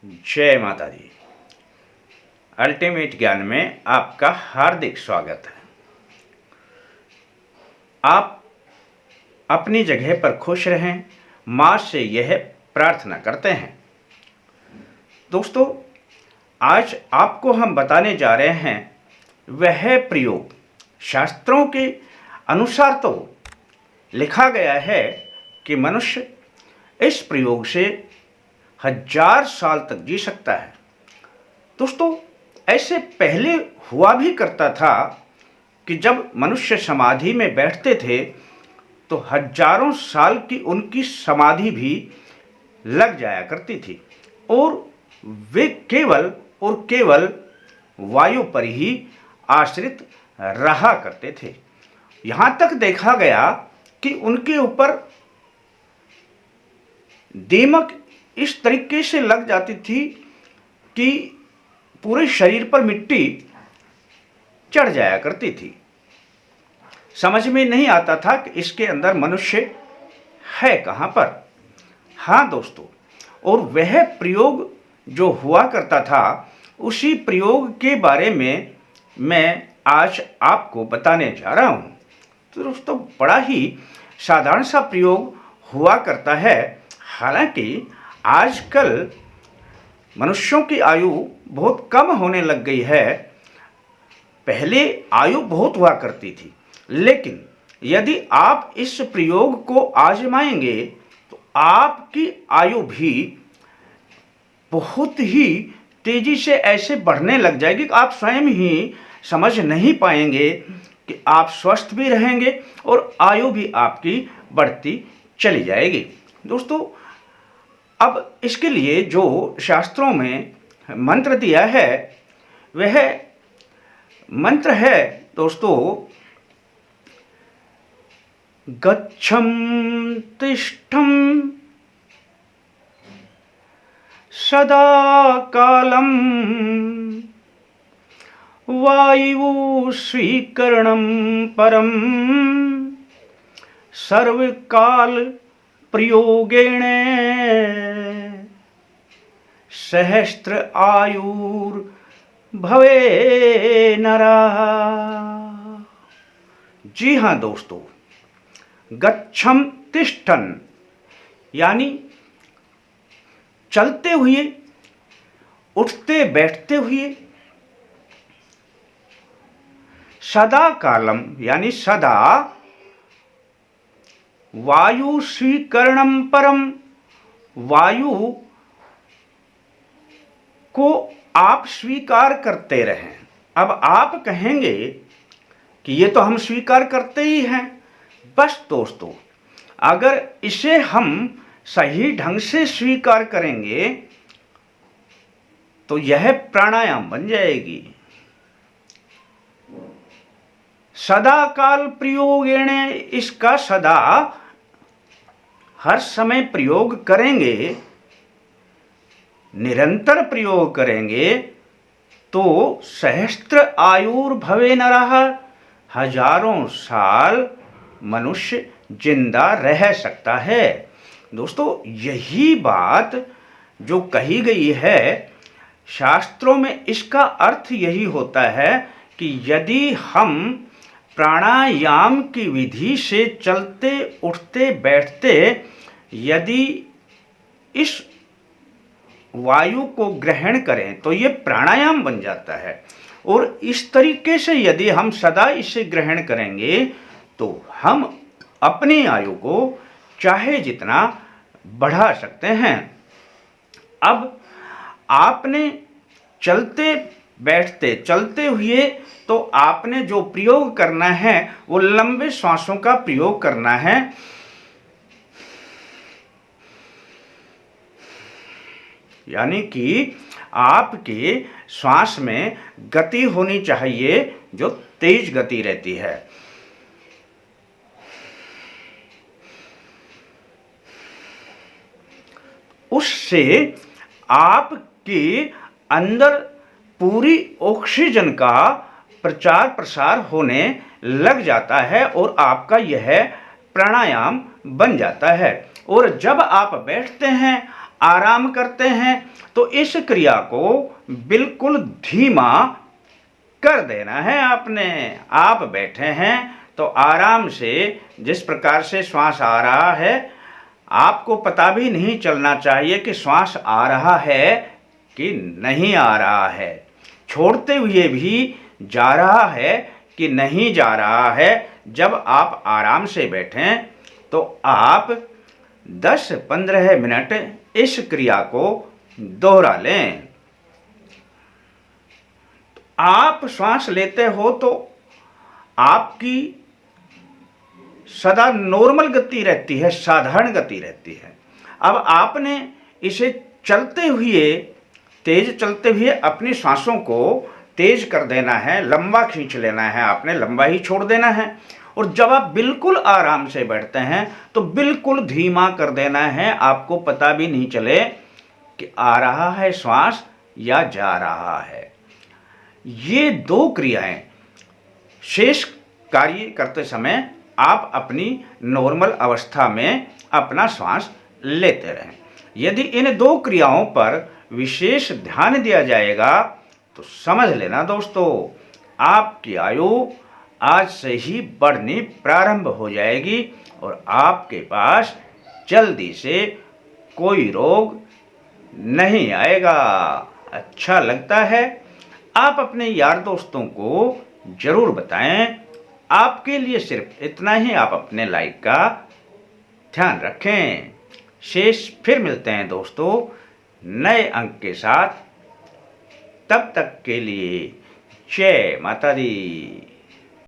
जय माता दी। अल्टीमेट ज्ञान में आपका हार्दिक स्वागत है। आप अपनी जगह पर खुश रहें, माँ से यह प्रार्थना करते हैं। दोस्तों, आज आपको हम बताने जा रहे हैं वह प्रयोग, शास्त्रों के अनुसार तो लिखा गया है कि मनुष्य इस प्रयोग से 1000 साल तक जी सकता है। दोस्तों, ऐसे पहले हुआ भी करता था कि जब मनुष्य समाधि में बैठते थे तो हजारों साल की उनकी समाधि भी लग जाया करती थी और वे केवल और केवल वायु पर ही आश्रित रहा करते थे। यहाँ तक देखा गया कि उनके ऊपर दीमक इस तरीके से लग जाती थी कि पूरे शरीर पर मिट्टी चढ़ जाया करती थी। समझ में नहीं आता था कि इसके अंदर मनुष्य है कहाँ पर। हाँ दोस्तों, और वह प्रयोग जो हुआ करता था, उसी प्रयोग के बारे में मैं आज आपको बताने जा रहा हूँ। तो दोस्तों, बड़ा ही साधारण सा प्रयोग हुआ करता है। हालांकि आजकल मनुष्यों की आयु बहुत कम होने लग गई है। पहले आयु बहुत हुआ करती थी, लेकिन यदि आप इस प्रयोग को आजमाएंगे तो आपकी आयु भी बहुत ही तेजी से ऐसे बढ़ने लग जाएगी कि आप स्वयं ही समझ नहीं पाएंगे कि आप स्वस्थ भी रहेंगे और आयु भी आपकी बढ़ती चली जाएगी। दोस्तों, अब इसके लिए जो शास्त्रों में मंत्र दिया है, वह मंत्र है दोस्तों, गच्छं तिष्ठं सदा कालम वायु स्वीकरणं परम सर्वकाल प्रयोगेण सहस्त्र आयुर भवे नरः। जी हाँ दोस्तों, गच्छम तिष्ठन यानी चलते हुए, उठते बैठते हुए, सदा कालम यानी सदा, वायु स्वीकरणम परम वायु को आप स्वीकार करते रहें। अब आप कहेंगे कि ये तो हम स्वीकार करते ही हैं। बस दोस्तों, अगर इसे हम सही ढंग से स्वीकार करेंगे तो यह प्राणायाम बन जाएगी। सदा काल प्रयोगेण, इसका सदा हर समय प्रयोग करेंगे, निरंतर प्रयोग करेंगे तो सहस्त्र आयुर भवे नरः, हजारों साल मनुष्य जिंदा रह सकता है। दोस्तों, यही बात जो कही गई है शास्त्रों में, इसका अर्थ यही होता है कि यदि हम प्राणायाम की विधि से चलते उठते बैठते यदि इस वायु को ग्रहण करें तो ये प्राणायाम बन जाता है। और इस तरीके से यदि हम सदा इसे ग्रहण करेंगे तो हम अपनी आयु को चाहे जितना बढ़ा सकते हैं। अब आपने चलते बैठते चलते हुए तो आपने जो प्रयोग करना है वो लंबे श्वासों का प्रयोग करना है। यानी कि आपके श्वास में गति होनी चाहिए जो तेज गति रहती है। उससे आपके अंदर पूरी ऑक्सीजन का प्रचार प्रसार होने लग जाता है और आपका यह प्राणायाम बन जाता है। और जब आप बैठते हैं आराम करते हैं तो इस क्रिया को बिल्कुल धीमा कर देना है आपने। आप बैठे हैं तो आराम से, जिस प्रकार से श्वास आ रहा है, आपको पता भी नहीं चलना चाहिए कि श्वास आ रहा है कि नहीं आ रहा है, छोड़ते हुए भी जा रहा है कि नहीं जा रहा है। जब आप आराम से बैठें तो आप 10-15 मिनट इस क्रिया को दोहरा लें। आप श्वास लेते हो तो आपकी सदा नॉर्मल गति रहती है, साधारण गति रहती है। अब आपने इसे चलते हुए, तेज चलते हुए अपनी सांसों को तेज कर देना है, लंबा खींच लेना है, आपने लंबा ही छोड़ देना है। और जब आप बिल्कुल आराम से बैठते हैं तो बिल्कुल धीमा कर देना है, आपको पता भी नहीं चले कि आ रहा है श्वास या जा रहा है। ये दो क्रियाएं शेष कार्य करते समय आप अपनी नॉर्मल अवस्था में अपना श्वास लेते रहें। यदि इन दो क्रियाओं पर विशेष ध्यान दिया जाएगा तो समझ लेना दोस्तों, आपकी आयु आज से ही बढ़नी प्रारंभ हो जाएगी और आपके पास जल्दी से कोई रोग नहीं आएगा। अच्छा लगता है? आप अपने यार दोस्तों को जरूर बताएं। आपके लिए सिर्फ इतना ही, आप अपने लाइक का ध्यान रखें। शेष फिर मिलते हैं दोस्तों नए अंक के साथ। तब तक के लिए जय माता दी।